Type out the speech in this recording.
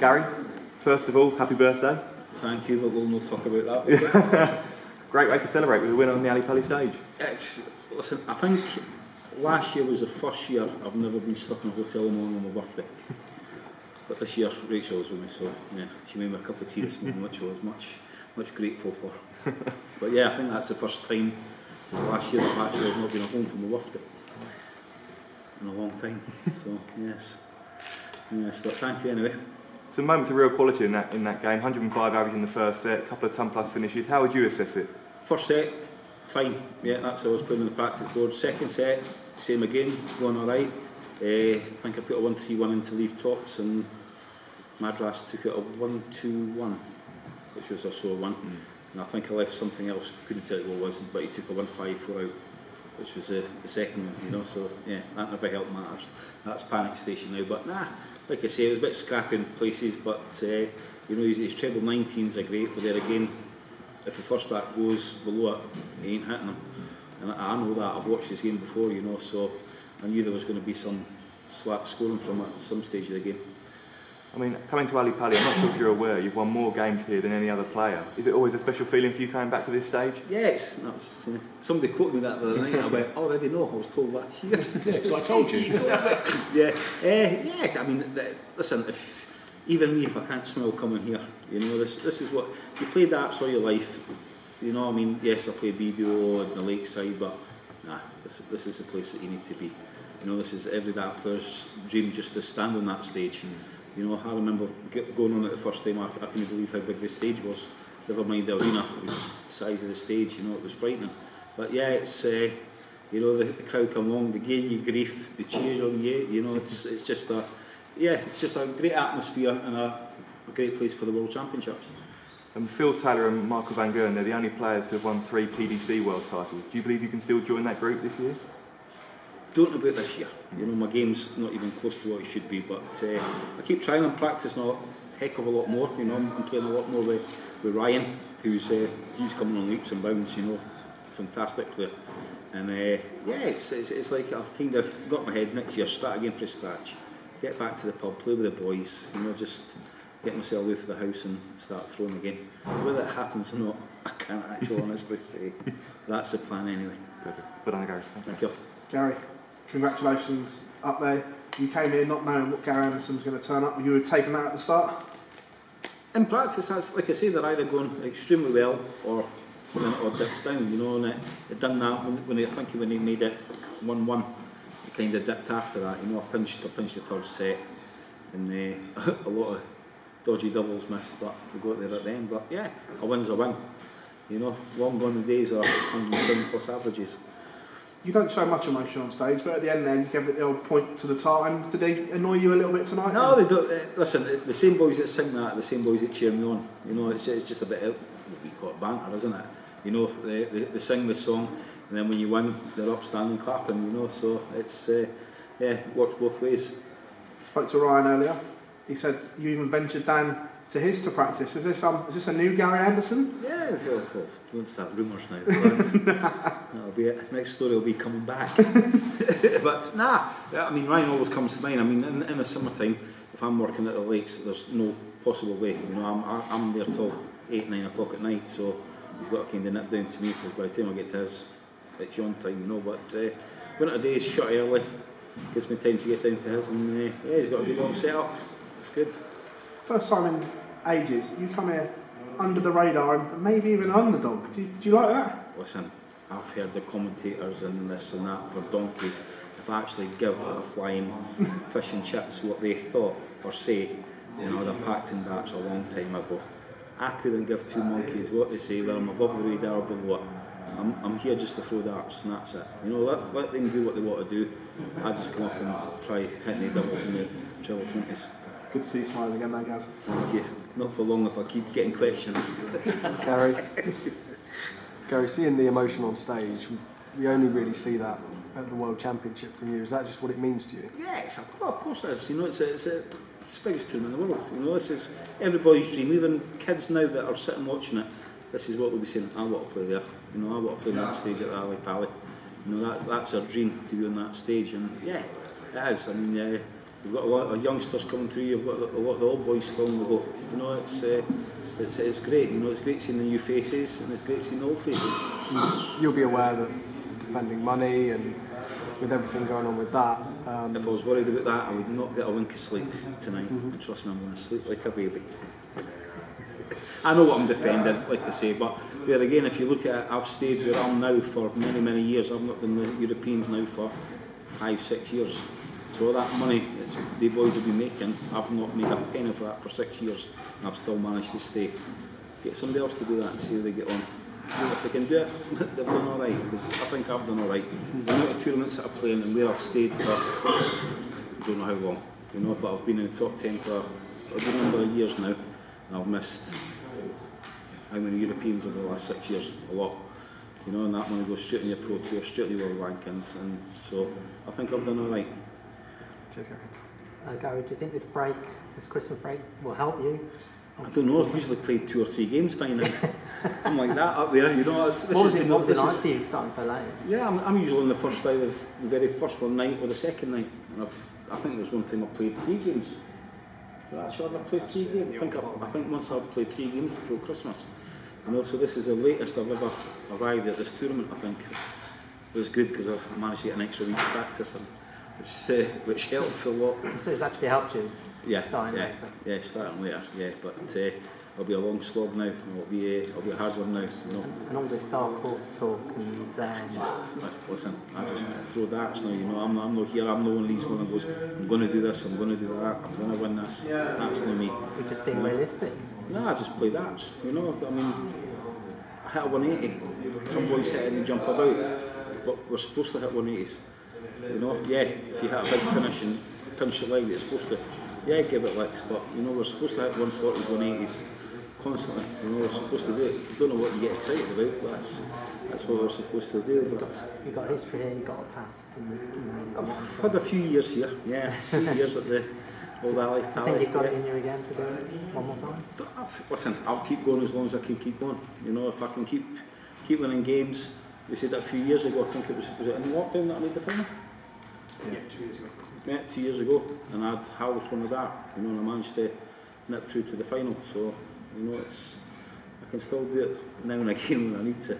Gary, first of all, happy birthday. Thank you, but we'll not talk about that. Great way to celebrate with a win on the Ali Pali stage. Listen, I think last year was the first year I've never been stuck in a hotel room on my birthday. But this year, Rachel was with me, so yeah, she made me a cup of tea this morning, which I was much grateful for. But yeah, I think that's the first time, it was last year that I've actually not been at home for my birthday in a long time. So yes, but thank you anyway. Some moments of real quality in that game. 105 average in the first set, a couple of ton-plus finishes. How would you assess it? First set, fine. Yeah, that's how I was playing on the practice board. Second set, same again, going all right. I think I put a 1-3-1 into leave tops, and Madras took it a 1-2-1, which was a sore one. And I think I left something else. Couldn't tell you what it was, but he took a 1-5-4 out, which was the second one. You know, so yeah, that never helped Matters. That's panic station now. But nah, like I say, it was a bit scrappy in places. But you know, his treble 19s are great, but there again, if the first stack goes below it, he ain't hitting them. And I know that. I've watched this game before, you know, so I knew there was going to be some slack scoring from it at some stage of the game. I mean, coming to Ali Pali, I'm not sure if you're aware, you've won more games here than any other player. Is it always a special feeling for you coming back to this stage? Yes. Somebody quoted me that the other night. I went, I already know, I was told last year. Yeah, because I told you. Yeah, I mean, listen, even me, if I can't smell coming here, you know, this is what, you played darts all your life, you know, I mean, yes, I played BBO in the lakeside, but nah, this is the place that you need to be. You know, this is every dart player's dream, just to stand on that stage. You know, I remember going on it the first time, I couldn't believe how big the stage was. Never mind the arena, it was just the size of the stage, you know, it was frightening. But yeah, it's, you know, the crowd come along, they give you grief, they cheer on you, you know, it's just a, yeah, it's just a great atmosphere and a great place for the World Championships. And Phil Taylor and Michael Van Gerwen, they're the only players to have won 3 PDC World titles. Do you believe you can still join that group this year? Don't know about this year. You know, my game's not even close to what it should be, but I keep trying and practicing a heck of a lot more. You know, I'm playing a lot more with Ryan, who's he's coming on leaps and bounds. You know, fantastic player. And yeah, it's like I've kind of got my head next year, start again from scratch, get back to the pub, play with the boys. You know, just get myself out of the house and start throwing again. Whether it happens or not, I can't actually honestly say. That's the plan anyway. Perfect. Well done, Gary. Thank you. Gary, congratulations up there. You came here not knowing what Gary Anderson was going to turn up. You were taking that at the start? In practice, that's, like I say, they're either going extremely well or dips down, you know, and it done that when he made it 1-1, it kind of dipped after that, you know. I pinched the third set, and a lot of dodgy doubles missed, but we got there at the end. But yeah, a win's a win, you know. Long gone the days of 107 plus averages. You don't show much emotion on stage, but at the end there you gave it the old point to the time. Did they annoy you a little bit tonight? No, they don't. Listen, the same boys that sing that are the same boys that cheer me on. You know, it's just a bit of, we call it banter, isn't it? You know, they sing the song, and then when you win, they're up standing clapping, you know, so it's, yeah, works both ways. Spoke to Ryan earlier. He said you even ventured down to his to practice. Is this a new Gary Anderson? Yeah, well, don't start rumours now. That'll be it. Next story will be coming back. But nah, I mean, Ryan always comes to mind. I mean, in the summertime, if I'm working at the lakes, there's no possible way. You know, I'm there till 8, 9 o'clock at night, so he's got to kind of nip down to me, because by the time I get to his, it's yawn time, you know. But winter days, shut early, gives me time to get down to his, and yeah, he's got a good little setup. It's good. First time in ages, you come here under the radar and maybe even an underdog. Do you like that? Listen, I've heard the commentators and this and that for donkeys. If I actually give a flying fish and chips what they thought or say, you know, they're packed in darts a long time ago. I couldn't give two monkeys what they say, whether I'm above the radar or below it. I'm here just to throw darts, and that's it. You know, let them do what they want to do. I just come up and try hitting the doubles and the treble 20s. Good to see you smiling again, there, guys. Thank you. Not for long if I keep getting questions. Gary, seeing the emotion on stage, we only really see that at the World Championship from you. Is that just what it means to you? Yes, well, of course it is. You know, it's the biggest tournament in the world. You know, this is everybody's dream. Even kids now that are sitting watching it, this is what they'll be saying. I want to play there. You know, I want to play on that stage at the Ali Pali. You know, that's our dream, to be on that stage. And yeah, it is. I mean, you've got a lot of youngsters coming through, you've got a lot of the old boys still in the boat. You know, it's great. You know, it's great seeing the new faces and it's great seeing the old faces. You'll be aware that defending money and with everything going on with that. If I was worried about that, I would not get a wink of sleep tonight. And trust me, I'm going to sleep like a baby. I know what I'm defending, like I say, but there again, if you look at it, I've stayed where I'm now for many, many years. I've not been the Europeans now for 5-6 years. So all that money that the boys have been making, I've not made a penny for that for 6 years, and I've still managed to stay. Get somebody else to do that and see how they get on. See if they can do it, they've done alright, because I think I've done alright. The amount of tournaments that I'm playing and where I've stayed for, I don't know how long, you know, but I've been in the top 10 for a good number of years now, and I've missed how many Europeans over the last 6 years? A lot. You know, and that money goes straight in your Pro Tour, straight in your World Rankings, and so I think I've done alright. Cheers, Gary. Gary, do you think this break, this Christmas break, will help you? I don't know, I've usually played 2 or 3 games by now. I'm like that up there, you know. This What was it like for you starting so late? Yeah, I'm usually on the first night of the very first one night or the second night. And I think there was one time I played 3 games. I'm sure I played 3 games. I think once I played 3 games before Christmas. You know, so this is the latest I've ever arrived at this tournament, I think. It was good because I managed to get an extra week of practice, which helped a lot. So it's actually helped you starting later? Yeah, starting later, yeah. But it'll be a long slog now. It'll be a hard one now. You know. And all this dark horse talk and Listen, I just throw darts now. You know, I'm not here. I'm not one of these one that goes, I'm going to do this, I'm going to do that, I'm going to win this. That's not me. you're just being realistic. No, I just play darts. You know, I mean, I hit a 180. Some boys hit it and jump about, but we're supposed to hit 180s. You know, yeah, if you hit a big finish and pinch your leg, it's supposed to, yeah, give it licks, but you know, we're supposed to hit 140s, 180s constantly. You know, we're supposed to do it. I don't know what you get excited about, but that's what we're supposed to do. You've got history here, you've got a past. And, I've had a few years here, yeah, a few years at the Old Alley. I think you've got it in you again to do it one more time? Listen, I'll keep going as long as I can keep going. You know, if I can keep winning games. We said that a few years ago, I think it was it in lockdown that I made the final? Yeah, 2 years ago. Yeah, 2 years ago, and I'd howled from the dart, you know, and I managed to nip through to the final. So, you know, I can still do it now and again when I need to.